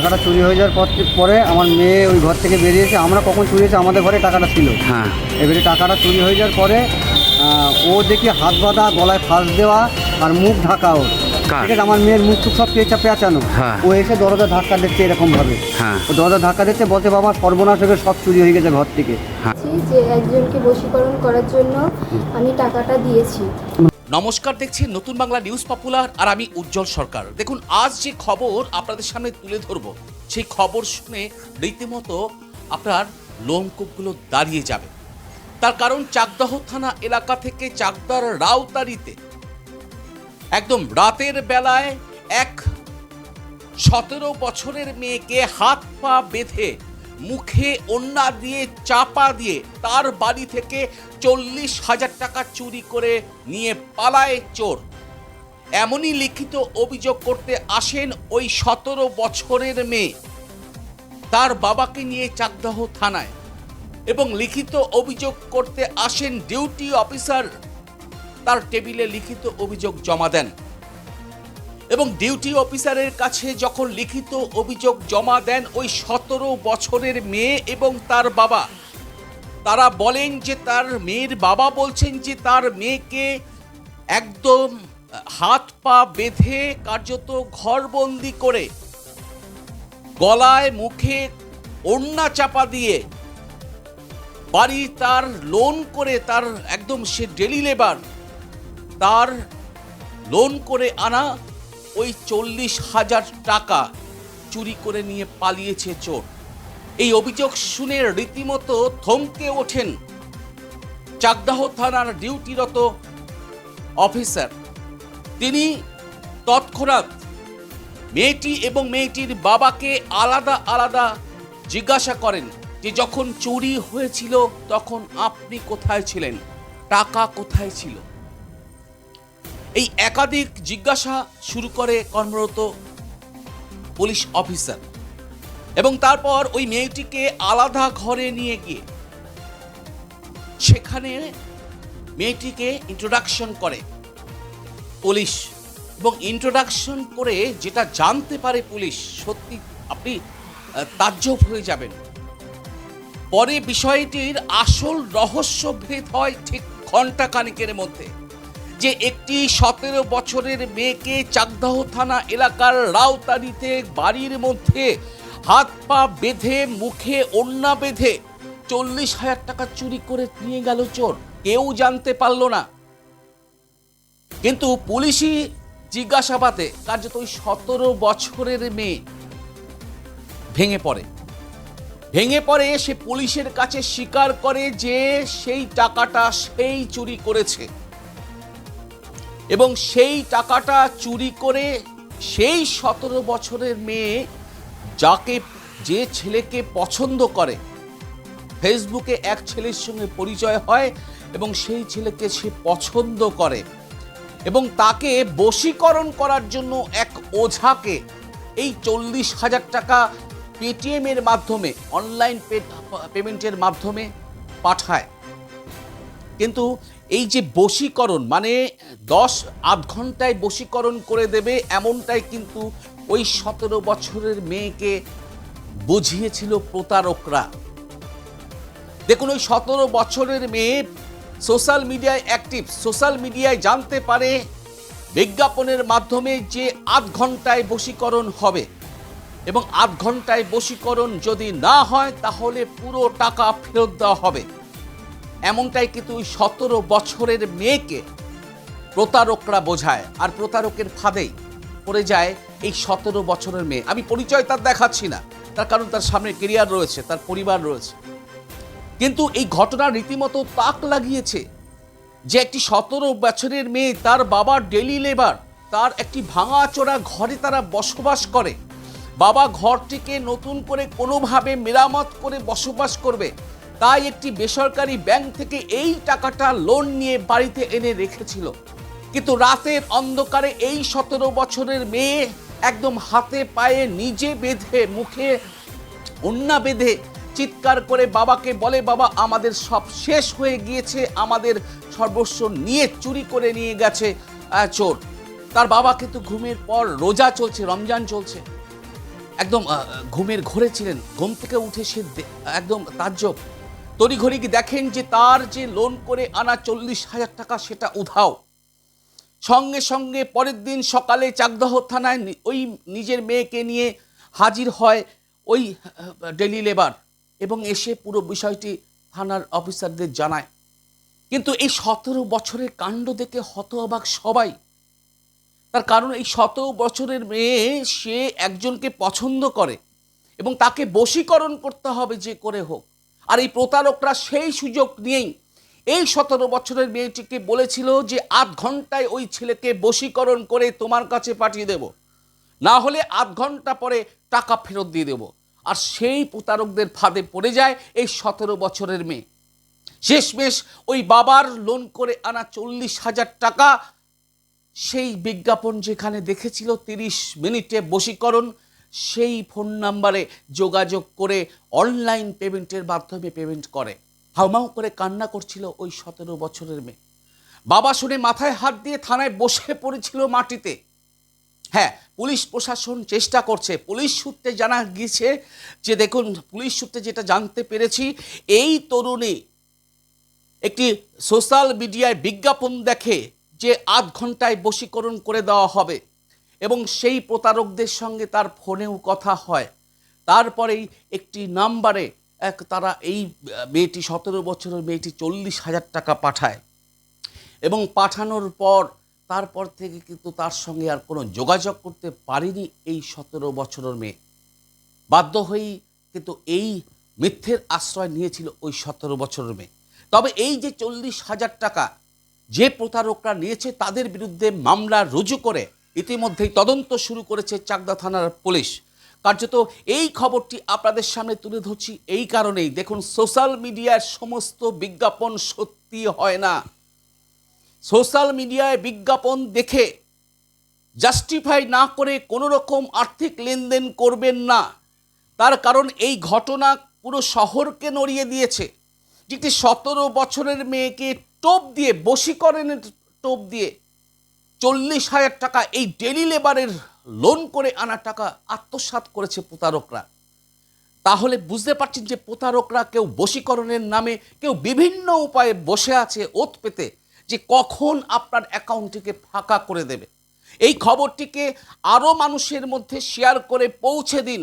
টাকাটা চুরি হয়ে যাওয়ার পরে আমার মেয়ে ওই ঘর থেকে বেরিয়েছে। আমরা কখন চুরি হয়েছে, আমাদের ঘরে টাকাটা ছিল। হ্যাঁ। এবারে টাকাটা চুরি হয়ে যাওয়ার পরে ও দেখি হাত বাঁধা, গলায় ফাঁস দেওয়া আর মুখ ঢাকা ওর। কার? ঠিক আছে, আমার মেয়ের মুখ টুক সব পেঁচানো। হ্যাঁ। ও এসে দরজা ধাক্কা দিচ্ছে এরকমভাবে। হ্যাঁ। ও দরজা ধাক্কা দিচ্ছে, বলছে বাবা সর্বনাশ হয়ে সব চুরি হয়ে গেছে ঘর থেকে। যে একজনকে বশীকরণ করার জন্য আমি টাকাটা দিয়েছি। নমস্কার, দেখছি নতুন বাংলা নিউজ পপুলার আর আমি উজ্জ্বল সরকার। দেখুন, আজ যে খবর আপনাদের সামনে তুলে ধরব, সেই খবর শুনে রীতিমতো আপনার লোমকূপগুলো দাঁড়িয়ে যাবে। তার কারণ চাকদাহ থানা এলাকা থেকে চাকদার রাউতারিতে একদম রাতের বেলায় এক 17 বছরের মেয়েকে হাত পা বেঁধে মুখে ওড়না দিয়ে চাপা দিয়ে তার বাড়ি থেকে 40,000 টাকা চুরি করে নিয়ে পালায় চোর। এমনই লিখিত অভিযোগ করতে আসেন ওই 17 বছরের মেয়ে তার বাবাকে নিয়ে চাকদাহ থানায়, এবং লিখিত অভিযোগ করতে আসেন ডিউটি অফিসার। তার টেবিলে লিখিত অভিযোগ জমা দেন এবং ডিউটি অফিসারের কাছে যখন লিখিত অভিযোগ জমা দেন ওই 17 বছরের মেয়ে এবং তার বাবা, তারা বলেন যে তার মেয়ের বাবা বলছেন যে তার মেয়েকে একদম হাত পা বেঁধে কার্যত ঘরবন্দি করে গলায় মুখে ওড়না চাপা দিয়ে বাড়ি তার লোন করে, তার একদম সে ডেলি লেবার, তার লোন করে আনা ওই 40,000 টাকা চুরি করে নিয়ে পালিয়েছে চোর। এই অভিযোগ শুনে রীতিমতো থমকে ওঠেন চাকদাহ থানার ডিউটিরত অফিসার। তিনি তৎক্ষণাৎ মেয়েটি এবং মেয়েটির বাবাকে আলাদা আলাদা জিজ্ঞাসা করেন যে যখন চুরি হয়েছিল তখন আপনি কোথায় ছিলেন, টাকা কোথায় ছিল। এই একাধিক জিজ্ঞাসা শুরু করে কর্মরত পুলিশ অফিসার, এবং তারপর ওই মেয়েটিকে আলাদা ঘরে নিয়ে গিয়ে সেখানে মেয়েটিকে ইন্ট্রোডাকশন করে পুলিশ। এবং ইন্ট্রোডাকশন করে যেটা জানতে পারে পুলিশ, সত্যি আপনি তাজ্জব হয়ে যাবেন। পরে বিষয়টির আসল রহস্যভেদ হয় ঠিক ঘণ্টা খানেকের মধ্যে, যে একটি 17 বছরের মেয়েকে চাকদাহ থানা এলাকার রাউতারিতে বাড়ির মধ্যে হাত পা বেঁধে মুখে ওড়না বেঁধে 40,000 টাকা চুরি করে নিয়ে গেল চোর। কেউ জানতে পারল না, কিন্তু পুলিশি জিজ্ঞাসাবাদে কার্যত ওই 17 বছরের মেয়ে ভেঙে পড়ে সে পুলিশের কাছে স্বীকার করে যে সেই টাকাটা সেই চুরি করেছে, এবং সেই টাকাটা চুরি করে সেই 17 বছরের মেয়ে যে ছেলেকে পছন্দ করে, ফেসবুকে এক ছেলের সঙ্গে পরিচয় হয় এবং সেই ছেলেকে সে পছন্দ করে, এবং তাকে বশীকরণ করার জন্য এক ওঝাকে এই 40,000 টাকা পেটিএমের মাধ্যমে, অনলাইন পেমেন্টের মাধ্যমে পাঠায়। কিন্তু এই যে বশীকরণ, মানে আধ ঘন্টায় বশীকরণ করে দেবে এমনটাই কিন্তু ওই 17 বছরের মেয়েকে বুঝিয়েছিল প্রতারকরা। দেখুন, ওই 17 বছরের মেয়ে সোশ্যাল মিডিয়ায় অ্যাক্টিভ, সোশ্যাল মিডিয়ায় জানতে পারে বিজ্ঞাপনের মাধ্যমে যে আধ ঘন্টায় বশীকরণ হবে, এবং আধ ঘন্টায় বশীকরণ যদি না হয় তাহলে পুরো টাকা ফেরত দেওয়া হবে। এমনটাই কিন্তু ওই 17 বছরের মেয়েকে প্রতারকরা বোঝায়, আর প্রতারকের ফাঁদেই পড়ে যায় এই 17 বছরের মেয়ে। আমি পরিচয় তার দেখাচ্ছি না, তার কারণ তার সামনে কেরিয়ার রয়েছে, তার পরিবার রয়েছে। কিন্তু এই ঘটনা রীতিমতো তাক লাগিয়েছে যে একটি 17 বছরের মেয়ে, তার বাবা ডেলি লেবার, তার একটি ভাঙাচোরা ঘরে তারা বসবাস করে। বাবা ঘরটিকে নতুন করে কোনোভাবে মেরামত করে বসবাস করবে, তাই একটি বেসরকারি ব্যাংক থেকে এই টাকাটা লোন নিয়ে বাড়িতে এনে রেখেছিল। কিন্তু রাতের অন্ধকারে এই 17 বছরের মেয়ে একদম হাতে পায়ে নিজে বেঁধে, মুখে ওড়না বেঁধে চিৎকার করে বাবাকে বলে, বাবা আমাদের সব শেষ হয়ে গিয়েছে, আমাদের সর্বস্ব নিয়ে চুরি করে নিয়ে গেছে চোর। তার বাবা কিন্তু ঘুমের পর রোজা চলছে, রমজান চলছে, একদম ঘুমের ঘোরে ছিলেন। ঘুম থেকে উঠে সে একদম তাজ্জব, তড়িঘড়ি দেখেন যে তার যে লোন করে আনা 40,000 টাকা সেটা উধাও। সঙ্গে সঙ্গে পরের দিন সকালে চাকদহ থানায় ওই নিজের মেয়েকে নিয়ে হাজির হয় ওই ডেলি লেবার এবং এসে পুরো বিষয়টি থানার অফিসারদের জানায়। কিন্তু এই 17 বছরের কাণ্ড দেখে হতবাক সবাই। তার কারণ এই 17 বছরের মেয়ে, সে একজনকে পছন্দ করে এবং তাকে বশীকরণ করতে হবে যে করে হোক। আর এই প্রতারকরা সেই সুযোগ নিয়েই এই 17 বছরের মেয়েটিকে বলেছিল যে 8 ঘন্টায় ওই ছেলেকে বশীকরণ করে তোমার কাছে পাঠিয়ে দেব, না হলে 8 ঘন্টা পরে টাকা ফেরত দিয়ে দেব। আর সেই প্রতারকদের ফাঁদে পড়ে যায় এই 17 বছরের মেয়ে। শেষমেশ ওই বাবার লোন করে আনা 40,000 টাকা, সেই বিজ্ঞাপন যেখানে দেখেছিল 30 মিনিটে বশীকরণ, সেই ফোন নাম্বারে যোগাযোগ করে অনলাইন পেমেন্টের মাধ্যমে পেমেন্ট করে। হাউমাউ করে কান্না করছিল ওই 17 বছরের মেয়ে। বাবা শুনে মাথায় হাত দিয়ে থানায় বসে পড়েছিল মাটিতে। হ্যাঁ, পুলিশ প্রশাসন চেষ্টা করছে। পুলিশ সূত্রে জানা গিয়েছে যে, দেখুন, পুলিশ সূত্রে যেটা জানতে পেরেছি, এই তরুণী একটি সোশ্যাল মিডিয়ায় বিজ্ঞাপন দেখে যে 8 ঘন্টায় বশীকরণ করে দেওয়া হবে এবং সেই প্রতারকদের সঙ্গে তার ফোনেও কথা হয়। তারপরেই একটি নাম্বারে তারা এই মেয়েটি, 17 বছরের মেয়েটি 40,000 টাকা পাঠায় এবং পাঠানোর পর তারপর থেকে কিন্তু তার সঙ্গে আর কোনো যোগাযোগ করতে পারেনি এই 17 বছরের মেয়ে। বাধ্য হয়েই কিন্তু এই মিথ্যের আশ্রয় নিয়েছিল ওই 17 বছরের মেয়ে। তবে এই যে 40,000 টাকা যে প্রতারকরা নিয়েছে, তাদের বিরুদ্ধে মামলা রুজু করে ইতিমধ্যেই তদন্ত শুরু করেছে চাকদা থানার পুলিশ। কার্যত এই খবরটি আপনাদের সামনে তুলে ধরছি এই কারণেই, দেখুন, সোশ্যাল মিডিয়ার সমস্ত বিজ্ঞাপন সত্যি হয় না। সোশ্যাল মিডিয়ায় বিজ্ঞাপন দেখে জাস্টিফাই না করে কোনো রকম আর্থিক লেনদেন করবেন না। তার কারণ এই ঘটনা পুরো শহরকে নড়িয়ে দিয়েছে। একটি 17 বছরের মেয়েকে টোপ দিয়ে, বশীকরণের টোপ দিয়ে 40,000 টাকা, এই ডেলি লেবারের লোন করে আনা টাকা আত্মসাৎ করেছে প্রতারকরা। তাহলে বুঝতে পারছেন যে প্রতারকরা কেউ বশীকরণের নামে, কেউ বিভিন্ন উপায়ে বসে আছে ওত পেতে যে কখন আপনার অ্যাকাউন্টটিকে ফাঁকা করে দেবে। এই খবরটিকে আরও মানুষের মধ্যে শেয়ার করে পৌঁছে দিন।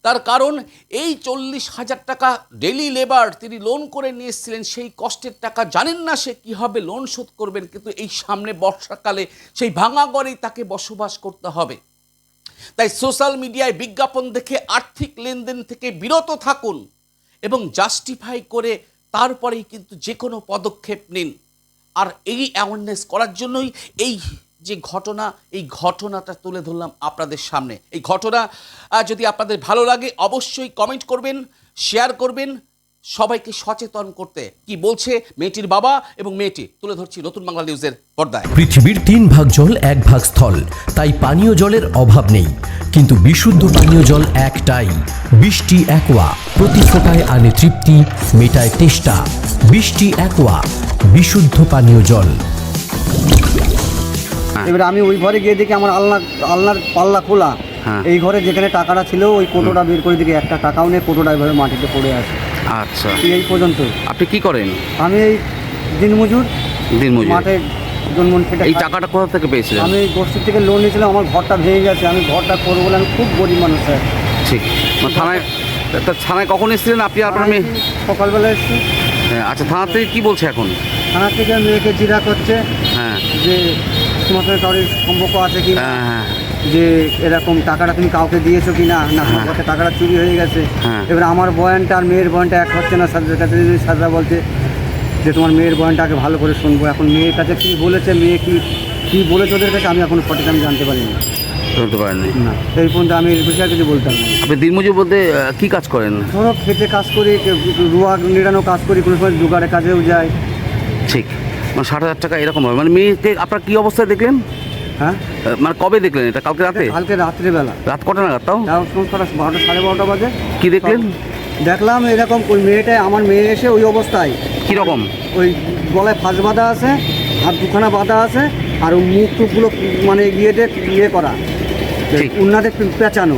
তার কারণ এই 40,000 টাকা ডেলি লেবার তিনি লোন করে নিয়ে এসেছিলেন, সেই কষ্টের টাকা জানেন না সে কীভাবে লোন শোধ করবেন, কিন্তু এই সামনে বর্ষাকালে সেই ভাঙা ঘরেই তাকে বসবাস করতে হবে। তাই সোশ্যাল মিডিয়ায় বিজ্ঞাপন দেখে আর্থিক লেনদেন থেকে বিরত থাকুন এবং জাস্টিফাই করে তারপরেই কিন্তু যে কোনো পদক্ষেপ নিন। আর এই অ্যাওয়ারনেস করার জন্যই এই যে ঘটনা, এই ঘটনাটা তুলে ধরলাম আপনাদের সামনে। এই ঘটনা যদি আপনাদের ভালো লাগে অবশ্যই কমেন্ট করবেন, শেয়ার করবেন, সবাইকে সচেতন করতে। কি বলছে মেয়েটির বাবা এবং মেয়েটি, তুলে ধরছি নতুন বাংলা নিউজের পর্দায়। পৃথিবীর 3 ভাগ জল 1 ভাগ স্থল, তাই পানীয় জলের অভাব নেই। কিন্তু বিশুদ্ধ পানীয় জল একটাই, বৃষ্টি অ্যাকোয়া। প্রতি ফোঁটায় আনে তৃপ্তি, মেটায় তেষ্টা। বৃষ্টি অ্যাকোয়া, বিশুদ্ধ পানীয় জল। এবারে আমি ওই ঘরে গিয়ে দেখি আমার আলনার পাল্লা খোলা। এই ঘরে যেখানে টাকাটা ছিল ওই কোটোটা বের করে দিকে একটা টাকাও নেই, কোটোটা এভাবে মাটিতে পড়ে আছে। আচ্ছা, এই পর্যন্ত। আপনি কি করেন? আমি এই দিনমজুর মাঠে জন্মন খেটে। এই টাকাটা কোথা থেকে পেয়েছিলেন? আমি গোষ্ঠীর থেকে লোন নিয়েছিলাম, আমার ঘরটা ভেঙে গেছে, আমি ঘরটা করবো বলে, আমি খুব গরিব মানুষ স্যার। ঠিক, থানায় কখন এসেছিলেন আপনি? আপনার মেয়ে সকালবেলা এসেছি। হ্যাঁ, আচ্ছা, থানা থেকে কি বলছে এখন? থানা থেকে মেয়েকে জিজ্ঞাসা করছে হ্যাঁ, যে তোমার সঙ্গে কারোর সম্পর্ক আছে কি না, হ্যাঁ, যে এরকম টাকাটা তুমি কাউকে দিয়েছো কি না, না তোমার কাছে টাকাটা চুরি হয়ে গেছে। এবার আমার বয়ানটা আর মেয়ের বয়ানটা এক হচ্ছে না। স্যারদের কাছে স্যাররা বলছে যে তোমার মেয়ের বয়ানটাকে ভালো করে শুনবো। এখন মেয়ের কাছে কী বলেছে, মেয়ে কী বলেছে ওদের কাছে, আমি এখনো সঠিক আমি জানতে পারিনি। বলতে পারেননি না, এই পর্যন্ত আমি এর বিষয়ে কিছু বলতাম না। আপনি দিনমজুর বলতে কি কাজ করেন? ধরো খেতে কাজ করি, রুয়া নিড়ানো কাজ করি, কোনো সময় জোগাড়ের কাজেও যাই। ঠিক, মানে 60,000 টাকা এরকম হবে। মানে মেয়েকে আপনার কী অবস্থায় দেখলেন? হ্যাঁ, মানে কবে দেখলেন এটা? কালকে রাতে? কালকে রাত্রিবেলা। রাত কটা নাগাদ? তাও 12টা সাড়ে 12টা বাজে। কি দেখলেন? দেখলাম এরকম ওই মেয়েটাই, আমার মেয়ে এসে ওই অবস্থায়। কীরকম? ওই গলায় ফাঁস বাঁধা আছে, হাত দুখানা বাঁধা আছে, আর ওই মুখ টুকগুলো মানে ইয়ে করা, ঠিক। উন্নাদের পেঁচানো।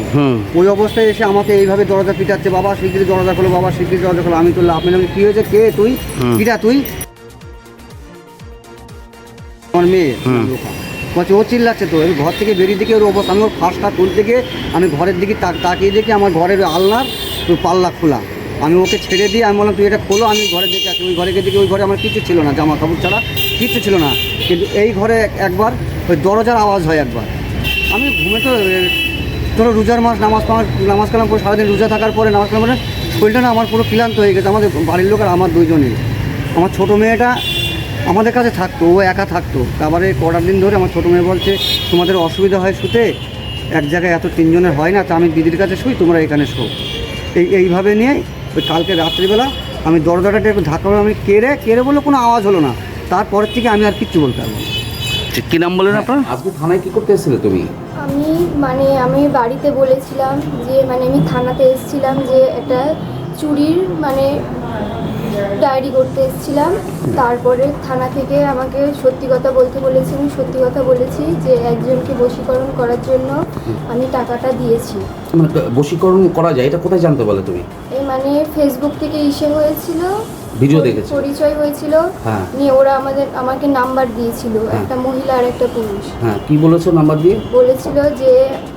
ওই অবস্থায় এসে আমাকে এইভাবে দরজা পিটাচ্ছে, বাবা শিগগিরি দরজা খোলো, বাবা শিগগিরি দরজা খোলো। আমি তো লাভ নিলাম, কী হয়েছে, কে তুই, কিরা তুই? আমার মেয়ে বলছে, ও চিল্লাচ্ছে তো। এই ঘর থেকে বেরিয়ে দেখি ওর অবস্থা, আমি ওর ফাঁসটা তুলতে গিয়ে আমি ঘরের দিকে তাকিয়ে দেখি আমার ঘরের আলনার ওই পাল্লা খোলা। আমি ওকে ছেড়ে দিয়ে আমি বললাম তুই এটা খোলো, আমি ঘরে দেখে আসি। ওই ঘরে গিয়ে দেখি ওই ঘরে আমার কিছু ছিল না, জামা কাপড় ছাড়া কিচ্ছু ছিল না। কিন্তু এই ঘরে একবার ওই দরজার আওয়াজ হয় একবার। আমি ঘুমে তো ধরো রোজার মাস, নামাজ কালাম করে সারাদিন রোজা থাকার পরে নামাজ কালাম করে শরীরটা না আমার পুরো ক্লান্ত হয়ে গেছে। আমাদের বাড়ির লোক আর আমার দুইজনেই। আমার ছোটো মেয়েটা আমাদের কাছে থাকতো, ও একা থাকতো। তারপরে কটা দিন ধরে আমার ছোটো মেয়ে বলছে তোমাদের অসুবিধা হয় শুতে, এক জায়গায় এত তিনজনের হয় না, তা আমি দিদির কাছে শুই, তোমরা এখানে শো। এইভাবে নিয়ে ওই কালকে রাত্রিবেলা আমি দরজাটা একটু ধাক্কা করে আমি কেড়ে বললে কোনো আওয়াজ হলো না। তারপরের থেকে আমি আর কিচ্ছু বলতে পারবো না। কী নাম বললেন আপনার? আজকে থানায় কি করতে এসেছিলে তুমি? আমি বাড়িতে বলেছিলাম যে আমি থানাতে এসেছিলাম যে একটা চুরির ডায়েরি করতে এসেছিলাম। তারপরে থানা থেকে আমাকে সত্যি কথা বলতে বলেছি, আমি সত্যি কথা বলেছি যে একজনকে বশীকরণ করার জন্য আমি টাকাটা দিয়েছি। বশীকরণ করা যায় এটা কোথায় জানতে বলে তুমি? এই ফেসবুক থেকে হয়েছিল, ভিডিও দেখেছি, পরিচয় হয়েছিল, নিয়ে ওরা আমাকে নাম্বার দিয়েছিল, একটা মহিলা আর একটা পুরুষ। হ্যাঁ, কি বলেছো নাম্বার দিয়ে? বলেছিল যে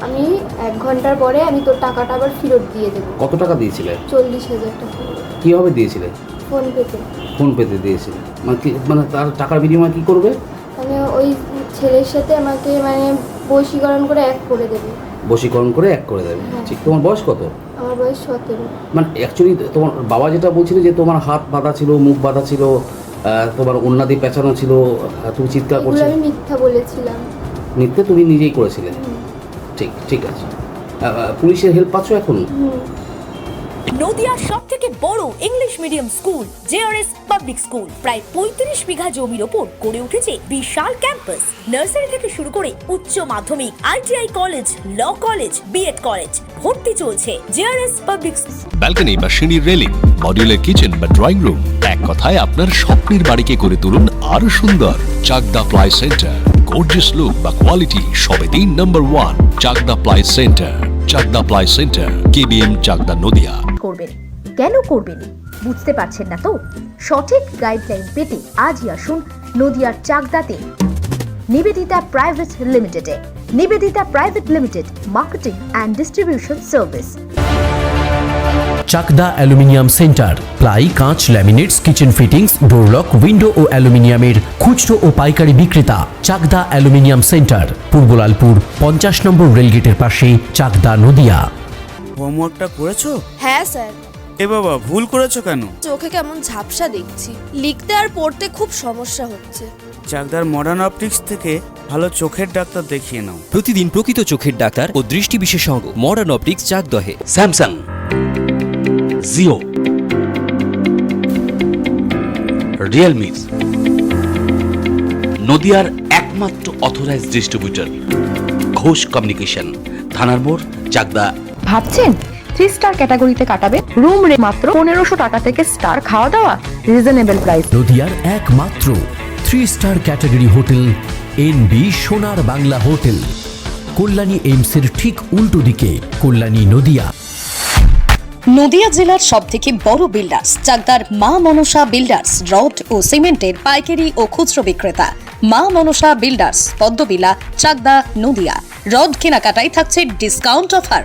আমি 1 ঘন্টার পরে আমি তোর টাকাটা আবার ফেরত দিয়ে দেবো। কত টাকা দিয়েছিলে? 40,000 টাকা। কীভাবে দিয়েছিলে? ফোন পেতে দিয়েছিলে। তার টাকার বিনিময়ে কি করবে? ওই ছেলের সাথে আমাকে বশীকরণ করে এক করে দেবে। বশীকরণ করে এক করে দেবে। ঠিক। তোমার বয়স কত? আমার বয়স 17। অ্যাকচুয়ালি তোমার বাবা যেটা বলছিল যে তোমার হাত বাঁধা ছিল, মুখ বাঁধা ছিল, তোমার ওন্নাদি পেঁচানো ছিল, তুমি চিৎকার করছিলে। আমি মিথ্যা বলেছিলাম। মিথ্যে তুমি নিজেই করেছিলে? ঠিক আছে। পুলিশের হেল্প পাচ্ছ এখন? নদিয়ার সবথেকে বড় English medium school JRS public school প্রায় 35 বিঘা জমির ওপর গড়ে উঠেছে বিশাল ক্যাম্পাস। নার্সারি থেকে শুরু করে উচ্চ মাধ্যমিক, ITI college, law college, BEd college, ভর্তি চলছে জেআরএস পাবলিক। ব্যালকনি বা সিঁড়ির রেলিং, মডিউলার কিচেন বা ড্রয়িং রুম, এক কথায় আপনার স্বপ্নের বাড়িকে করে তুলুন আরো সুন্দর। Chakdaha ply centre, gorgeous look বা কোয়ালিটি সবে 3 নম্বর 1 Chakdaha ply centre. Chakdaha ply centre, KBM, Chakdaha, Nadia. করবেন কেন করবেন বুঝতে পারছেন না তো? সঠিক গাইডলাইন পেতে আজই আসুন নদিয়ার চাকদাতে নিবেদিতা প্রাইভেট লিমিটেডে। Nivedita private limited, marketing and distribution service. Chakdah aluminium centre, ply, কাঁচ, laminates, kitchen fittings, door lock, window ও অ্যালুমিনিয়ামের খুচরো ও পাইকারি বিক্রেতা। Chakdah aluminium centre, Purbalalpur 50 number রেলগেটের পাশে, চাকদা, নদিয়া। হোমওয়ার্কটা করেছো? হ্যাঁ স্যার। এ বাবা, ভুল করেছো কেন? চোখে কেমন ঝাপসা দেখছি, লিখতে আর পড়তে খুব সমস্যা হচ্ছে। চাকদার মডার্ন অপটিক্স থেকে ভালো চোখের ডাক্তার দেখিয়ে নাও। প্রতিদিন প্রকৃত চোখের ডাক্তার ও দৃষ্টি বিশেষজ্ঞ মডার্ন অপটিক্স চাকদহে। স্যামসাং, জিও, রিয়েলমি, নদিয়ার একমাত্র অথরাইজড ডিস্ট্রিবিউটর ঘোষ কমিউনিকেশন, থানার মোড়, চাকদা। ভাবছেন 3 স্টার ক্যাটাগরিতে কাটাবে? রুম রে মাত্র 1500 টাকা থেকে স্টার, খাওয়া দাওয়া রিজনেবল প্রাইস। নদিয়ার একমাত্র 3 স্টার ক্যাটাগরি হোটেল এনবি সোনার বাংলা হোটেল, কল্যাণী এইমসের ঠিক উল্টো দিকে, কল্যাণী, নদিয়া। নদিয়া জেলার সবথেকে বড় বিল্ডার্স চাকদার মা মনসা বিল্ডার্স, রড ও সিমেন্টের পাইকারি ও খুচরো বিক্রেতা। মা মনসা বিল্ডার্স, পদ্মবিলা, চাকদা, নদিয়া। রড কেনাকাটায় থাকছে ডিসকাউন্ট অফার।